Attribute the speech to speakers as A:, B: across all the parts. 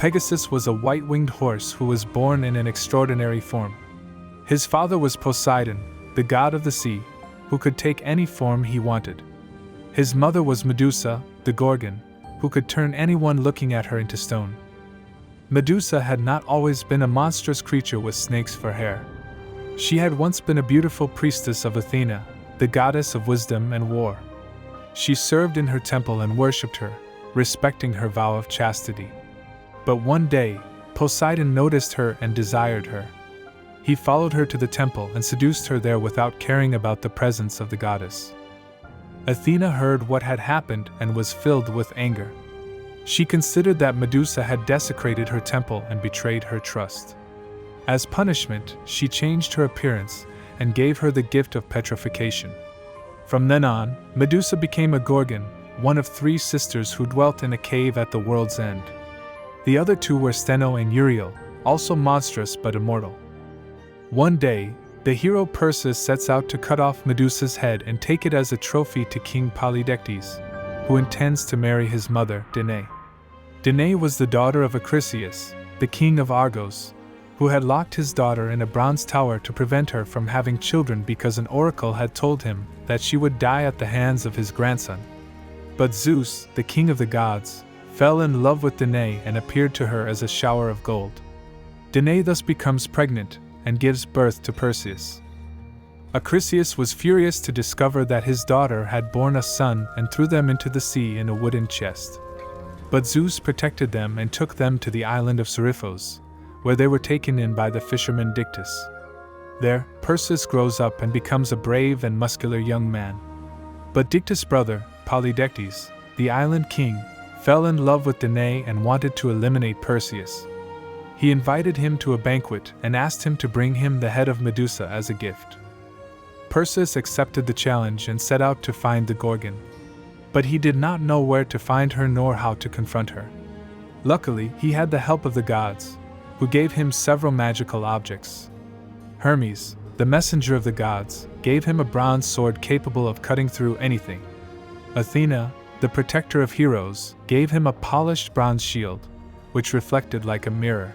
A: Pegasus was a white-winged horse who was born in an extraordinary form. His father was Poseidon, the god of the sea, who could take any form he wanted. His mother was Medusa, the Gorgon, who could turn anyone looking at her into stone. Medusa had not always been a monstrous creature with snakes for hair. She had once been a beautiful priestess of Athena, the goddess of wisdom and war. She served in her temple and worshipped her, respecting her vow of chastity. But one day, Poseidon noticed her and desired her. He followed her to the temple and seduced her there without caring about the presence of the goddess. Athena heard what had happened and was filled with anger. She considered that Medusa had desecrated her temple and betrayed her trust. As punishment, she changed her appearance and gave her the gift of petrification. From then on, Medusa became a Gorgon, one of 3 sisters who dwelt in a cave at the world's end. The other 2 were Steno and Uriel, also monstrous but immortal. One day, the hero Perseus sets out to cut off Medusa's head and take it as a trophy to King Polydectes, who intends to marry his mother, Danae. Danae was the daughter of Acrisius, the king of Argos, who had locked his daughter in a bronze tower to prevent her from having children because an oracle had told him that she would die at the hands of his grandson. But Zeus, the king of the gods, fell in love with Danae and appeared to her as a shower of gold. Danae thus becomes pregnant and gives birth to Perseus. Acrisius was furious to discover that his daughter had borne a son and threw them into the sea in a wooden chest. But Zeus protected them and took them to the island of Seriphos, where they were taken in by the fisherman Dictys. There, Perseus grows up and becomes a brave and muscular young man. But Dictys' brother, Polydectes, the island king, fell in love with Danae and wanted to eliminate Perseus. He invited him to a banquet and asked him to bring him the head of Medusa as a gift. Perseus accepted the challenge and set out to find the Gorgon. But he did not know where to find her nor how to confront her. Luckily, he had the help of the gods, who gave him several magical objects. Hermes, the messenger of the gods, gave him a bronze sword capable of cutting through anything. Athena, the protector of heroes, gave him a polished bronze shield, which reflected like a mirror.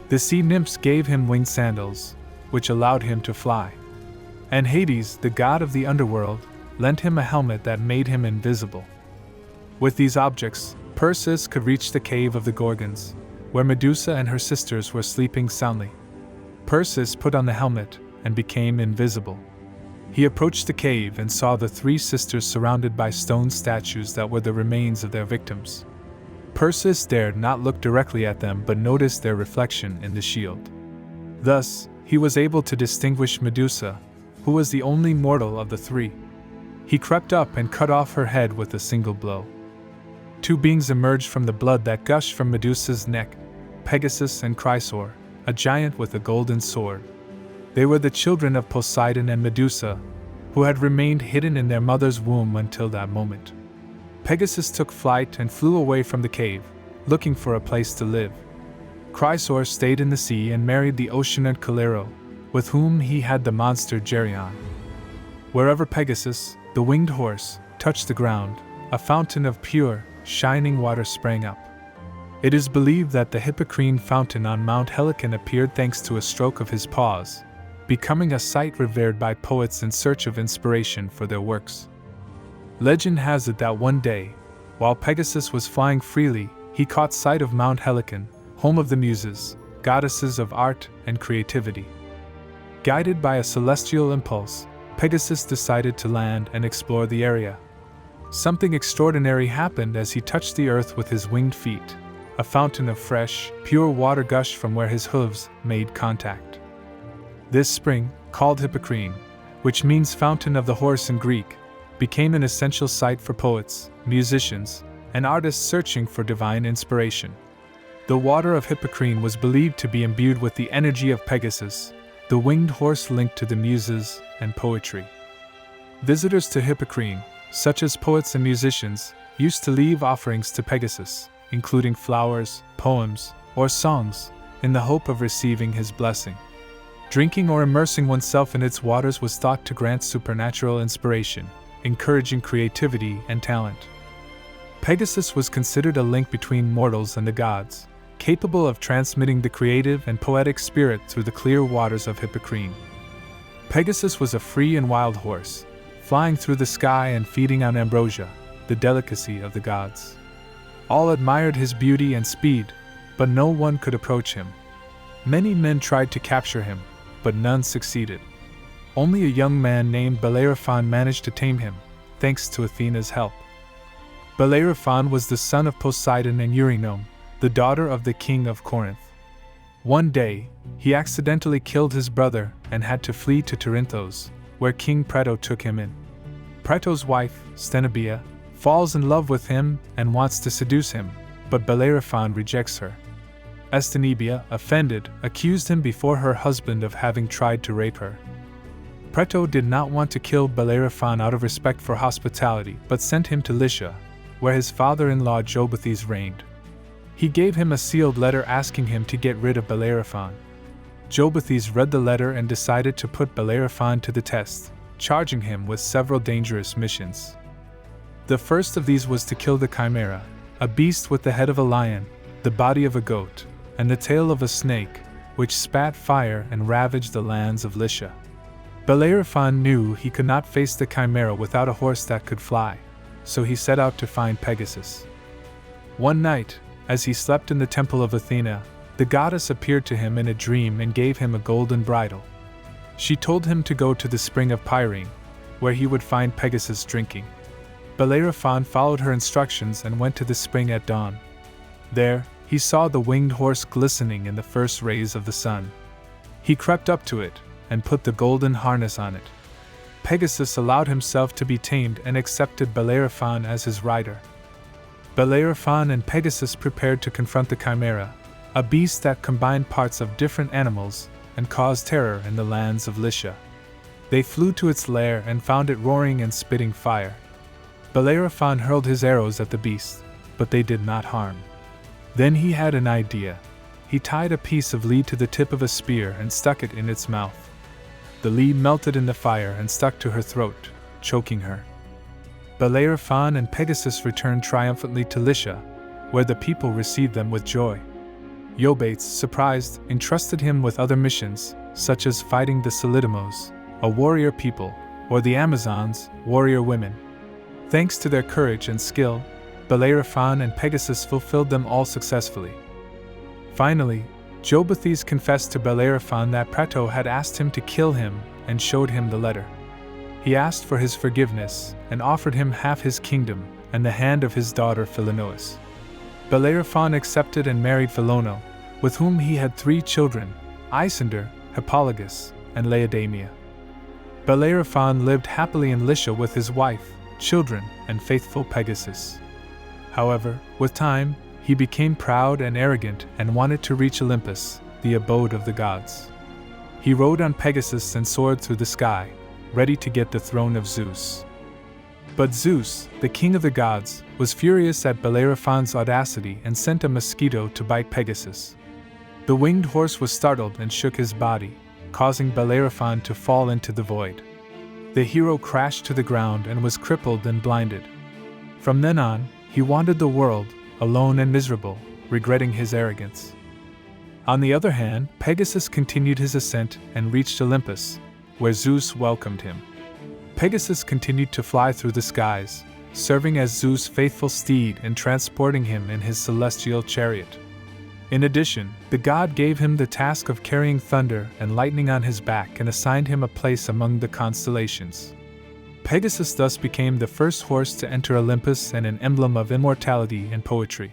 A: The sea nymphs gave him winged sandals, which allowed him to fly. And Hades, the god of the underworld, lent him a helmet that made him invisible. With these objects, Perseus could reach the cave of the Gorgons, where Medusa and her sisters were sleeping soundly. Perseus put on the helmet and became invisible. He approached the cave and saw the 3 sisters surrounded by stone statues that were the remains of their victims. Perseus dared not look directly at them but noticed their reflection in the shield. Thus, he was able to distinguish Medusa, who was the only mortal of the 3. He crept up and cut off her head with a single blow. 2 beings emerged from the blood that gushed from Medusa's neck, Pegasus and Chrysaor, a giant with a golden sword. They were the children of Poseidon and Medusa, who had remained hidden in their mother's womb until that moment. Pegasus took flight and flew away from the cave, looking for a place to live. Chrysaor stayed in the sea and married the oceanid Calero, with whom he had the monster Geryon. Wherever Pegasus, the winged horse, touched the ground, a fountain of pure, shining water sprang up. It is believed that the Hippocrene fountain on Mount Helicon appeared thanks to a stroke of his paws, becoming a sight revered by poets in search of inspiration for their works. Legend has it that one day, while Pegasus was flying freely, he caught sight of Mount Helicon, home of the Muses, goddesses of art and creativity. Guided by a celestial impulse, Pegasus decided to land and explore the area. Something extraordinary happened as he touched the earth with his winged feet. A fountain of fresh, pure water gushed from where his hooves made contact. This spring, called Hippocrene, which means fountain of the horse in Greek, became an essential site for poets, musicians, and artists searching for divine inspiration. The water of Hippocrene was believed to be imbued with the energy of Pegasus, the winged horse linked to the muses and poetry. Visitors to Hippocrene, such as poets and musicians, used to leave offerings to Pegasus, including flowers, poems, or songs, in the hope of receiving his blessing. Drinking or immersing oneself in its waters was thought to grant supernatural inspiration, encouraging creativity and talent. Pegasus was considered a link between mortals and the gods, capable of transmitting the creative and poetic spirit through the clear waters of Hippocrene. Pegasus was a free and wild horse, flying through the sky and feeding on ambrosia, the delicacy of the gods. All admired his beauty and speed, but no one could approach him. Many men tried to capture him, but none succeeded. Only a young man named Bellerophon managed to tame him, thanks to Athena's help. Bellerophon was the son of Poseidon and Eurynome, the daughter of the king of Corinth. One day, he accidentally killed his brother and had to flee to Corinthos, where King Preto took him in. Preto's wife, Stenebia, falls in love with him and wants to seduce him, but Bellerophon rejects her. Stenebia, offended, accused him before her husband of having tried to rape her. Preto did not want to kill Bellerophon out of respect for hospitality, but sent him to Lycia, where his father-in-law Jobethes reigned. He gave him a sealed letter asking him to get rid of Bellerophon. Jobethes read the letter and decided to put Bellerophon to the test, charging him with several dangerous missions. The first of these was to kill the Chimera, a beast with the head of a lion, the body of a goat, and the tail of a snake, which spat fire and ravaged the lands of Lycia. Bellerophon knew he could not face the Chimera without a horse that could fly, so he set out to find Pegasus. One night, as he slept in the temple of Athena, the goddess appeared to him in a dream and gave him a golden bridle. She told him to go to the spring of Pyrene, where he would find Pegasus drinking. Bellerophon followed her instructions and went to the spring at dawn. There, he saw the winged horse glistening in the first rays of the sun. He crept up to it and put the golden harness on it. Pegasus allowed himself to be tamed and accepted Bellerophon as his rider. Bellerophon and Pegasus prepared to confront the Chimera, a beast that combined parts of different animals and caused terror in the lands of Lycia. They flew to its lair and found it roaring and spitting fire. Bellerophon hurled his arrows at the beast, but they did not harm. Then he had an idea. He tied a piece of lead to the tip of a spear and stuck it in its mouth. The lead melted in the fire and stuck to her throat, choking her. Bellerophon and Pegasus returned triumphantly to Lycia, where the people received them with joy. Iobates, surprised, entrusted him with other missions, such as fighting the Solidimos, a warrior people, or the Amazons, warrior women. Thanks to their courage and skill, Bellerophon and Pegasus fulfilled them all successfully. Finally, Jobethes confessed to Bellerophon that Preto had asked him to kill him and showed him the letter. He asked for his forgiveness and offered him half his kingdom and the hand of his daughter Philonois. Bellerophon accepted and married Philono, with whom he had 3 children, Isander, Hippologus, and Laodamia. Bellerophon lived happily in Lycia with his wife, children, and faithful Pegasus. However, with time, he became proud and arrogant and wanted to reach Olympus, the abode of the gods. He rode on Pegasus and soared through the sky, ready to get the throne of Zeus. But Zeus, the king of the gods, was furious at Bellerophon's audacity and sent a mosquito to bite Pegasus. The winged horse was startled and shook his body, causing Bellerophon to fall into the void. The hero crashed to the ground and was crippled and blinded. From then on, he wandered the world, alone and miserable, regretting his arrogance. On the other hand, Pegasus continued his ascent and reached Olympus, where Zeus welcomed him. Pegasus continued to fly through the skies, serving as Zeus' faithful steed and transporting him in his celestial chariot. In addition, the god gave him the task of carrying thunder and lightning on his back and assigned him a place among the constellations. Pegasus thus became the first horse to enter Olympus and an emblem of immortality and poetry.